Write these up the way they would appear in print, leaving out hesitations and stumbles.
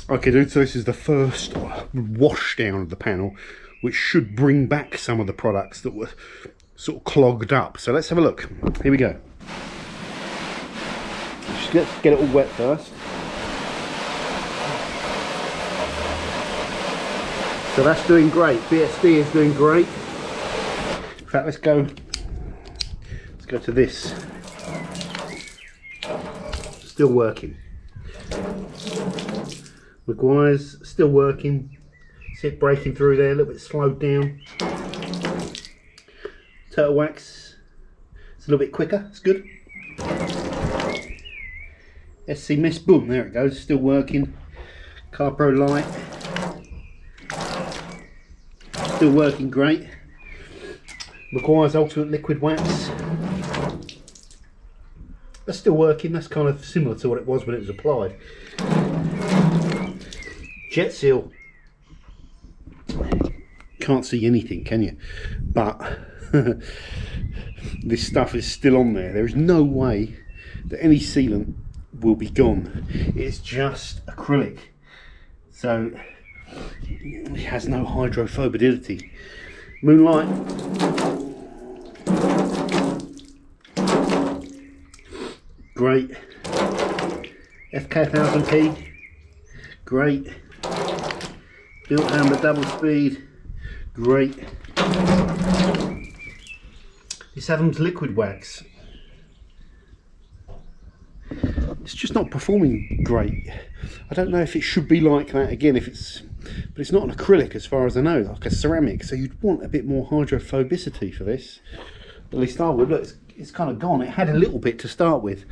Okay dude, so this is the first wash down of the panel, which should bring back some of the products that were sort of clogged up. So let's have a look. Here we go. Let's get it all wet first. So that's doing great. BSD is doing great. In fact, let's go to this. Still working. Maguire's still working. See it breaking through there, a little bit slowed down. Turtle Wax, it's a little bit quicker, it's good. SC Mist, boom, there it goes, still working. Carpro Light, still working great. Maguire's Ultimate Liquid Wax, that's still working. That's kind of similar to what it was when it was applied. Jet Seal, can't see anything, can you? But this stuff is still on there. There is no way that any sealant will be gone. It's just acrylic, so it has no hydrophobicity. Moonlight, great. FK1000P, great. Built Hammer double speed, great. This Adams liquid wax, it's just not performing great. I don't know if it should be like that again, but it's not an acrylic as far as I know, like a ceramic, so you'd want a bit more hydrophobicity for this. At least I would. Look, it's kind of gone. It had a little bit to start with.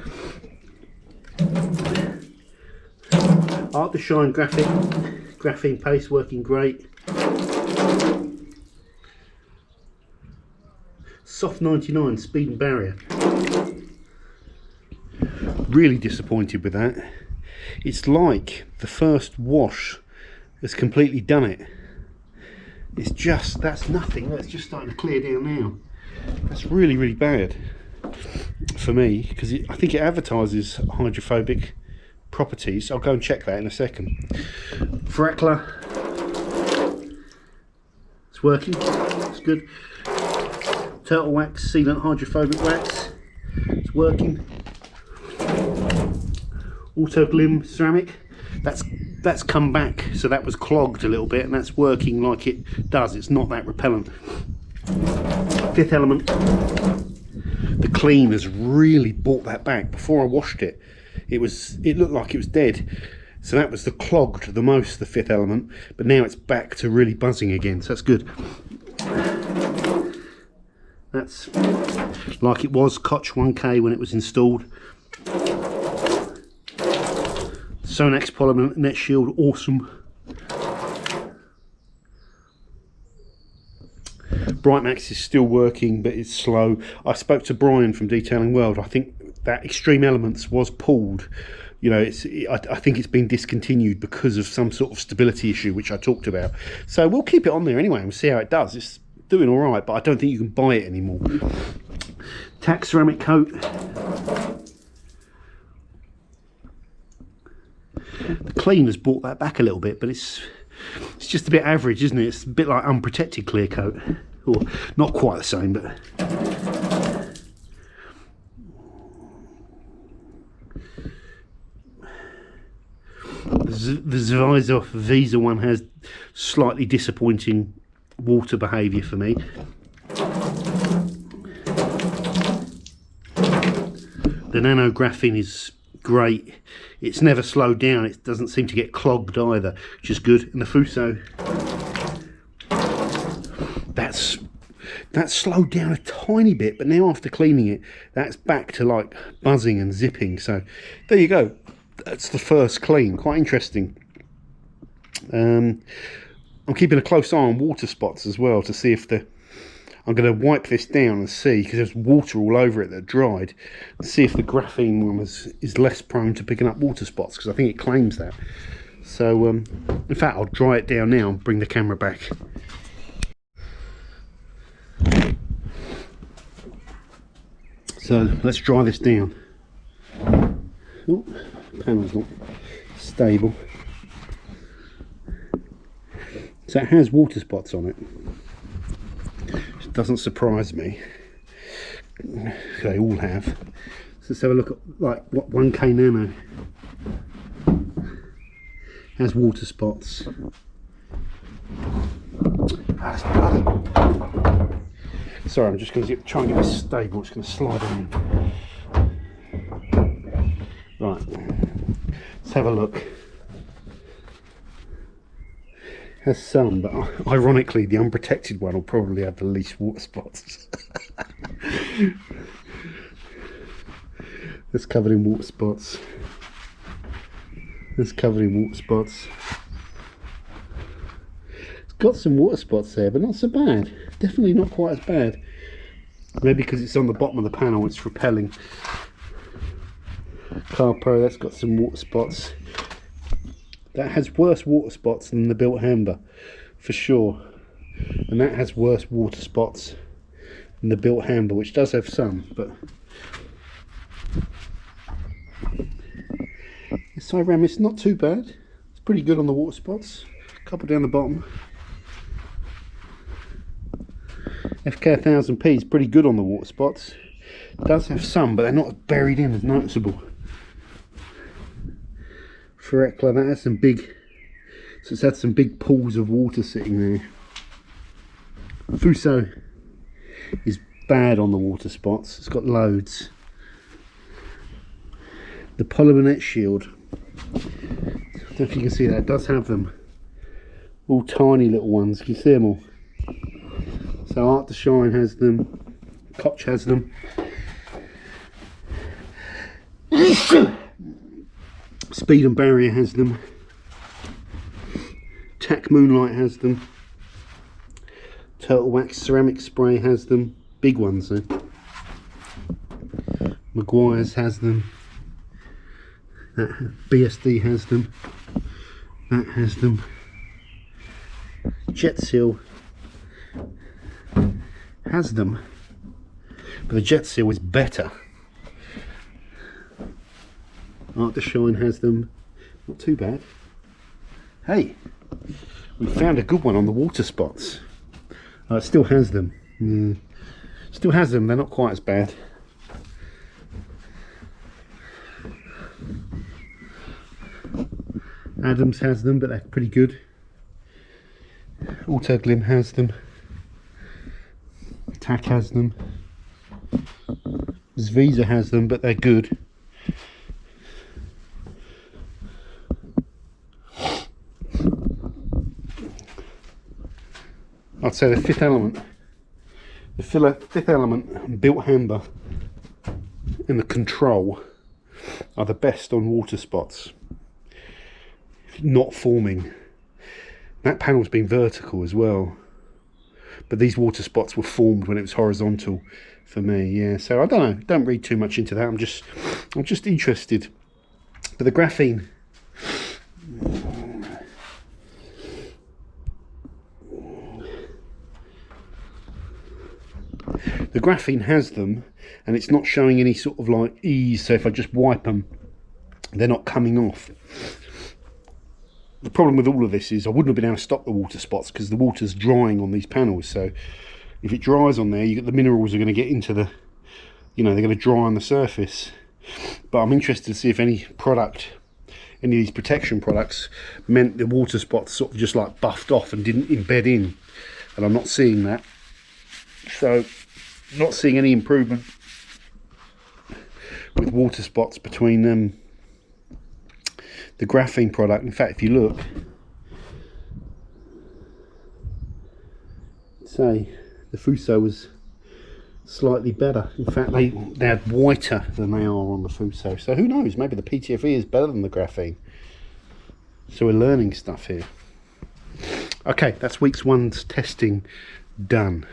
Art to Shine graphene paste working great. Soft 99 speed and barrier. Really disappointed with that. It's like the first wash has completely done it. It's just, that's nothing. That's just starting to clear down now. That's really, really bad for me, because I think it advertises hydrophobic properties. I'll go and check that in a second. Freckler, it's working, it's good. Turtle Wax, Sealant hydrophobic wax, it's working. Auto Glim ceramic, that's come back, so that was clogged a little bit, and that's working like it does. It's not that repellent. Fifth Element, the clean has really brought that back. Before I washed it, it looked like it was dead, so that was the clogged the most, the Fifth Element, but now it's back to really buzzing again, so that's good. That's like it was Koch 1K when it was installed. Sonax Polymer Net Shield, awesome. Brightmax is still working, but it's slow. I spoke to Brian from Detailing World. I think that Extreme Elements was pulled. You know, I think it's been discontinued because of some sort of stability issue, which I talked about. So we'll keep it on there anyway and we'll see how it does. It's doing all right, but I don't think you can buy it anymore. Tack ceramic coat. The clean has brought that back a little bit, but it's just a bit average, isn't it? It's a bit like unprotected clear coat, or not quite the same, but the Zvizoff Visa one has slightly disappointing water behaviour for me. The nano graphene is great. It's never slowed down. It doesn't seem to get clogged either, which is good. And the Fuso, that's slowed down a tiny bit, but now after cleaning it, that's back to like buzzing and zipping. So there you go. That's the first clean. Quite interesting. I'm keeping a close eye on water spots as well to see if I'm going to wipe this down and see, because there's water all over it that dried, and see if the graphene one is less prone to picking up water spots, because I think it claims that. So in fact, I'll dry it down now and bring the camera back. So let's dry this down. Oh, panel's not stable. So it has water spots on it. It doesn't surprise me. They all have. So let's have a look at like what 1K Nano has water spots. Sorry, I'm just going to try and get this stable. It's going to slide in. Right, let's have a look. Has some, but ironically the unprotected one will probably have the least water spots. It's covered in water spots. It's covered in water spots. It's got some water spots there, but not so bad. Definitely not quite as bad. Maybe because it's on the bottom of the panel, it's repelling. Car Pro, that's got some water spots. That has worse water spots than the built Hamber, for sure. And that has worse water spots than the built Hamber, which does have some, but the SiRam is not too bad. It's pretty good on the water spots. A couple down the bottom. FK 1000p is pretty good on the water spots. It does have some, but they're not buried in as noticeable. Forecla, that has some big, so it's had some big pools of water sitting there. Fuso is bad on the water spots. It's got loads. The polymer net shield, I don't know if you can see that, it does have them. All tiny little ones, can you see them all? So Art to Shine has them, Koch has them. Speed and Barrier has them. Tack Moonlight has them. Turtle Wax Ceramic Spray has them. Big ones though. Meguiar's has them. BSD has them. That has them. Jet Seal has them, but the Jet Seal is better. Art to Shine has them. Not too bad. Hey, we found a good one on the water spots. It still has them. Still has them. They're not quite as bad. Adams has them, but they're pretty good. Autoglim has them. Tack has them. Zvisa has them, but they're good. I'd say the Fifth Element, Fifth Element, built Hamber, and the Control are the best on water spots. Not forming. That panel's been vertical as well, but these water spots were formed when it was horizontal for me. Yeah, so I don't know. Don't read too much into that. I'm just interested. But the graphene. The graphene has them, and it's not showing any sort of like ease, so if I just wipe them, they're not coming off. The problem with all of this is I wouldn't have been able to stop the water spots because the water's drying on these panels, so if it dries on there, the minerals are going to get into the, they're going to dry on the surface. But I'm interested to see if any product, any of these protection products, meant the water spots sort of just like buffed off and didn't embed in, and I'm not seeing that. So not seeing any improvement with water spots between the graphene product. In fact, if you look, say the Fuso was slightly better. In fact, they're whiter than they are on the Fuso. So who knows, maybe the PTFE is better than the graphene. So we're learning stuff here. Okay, that's week 1's testing done.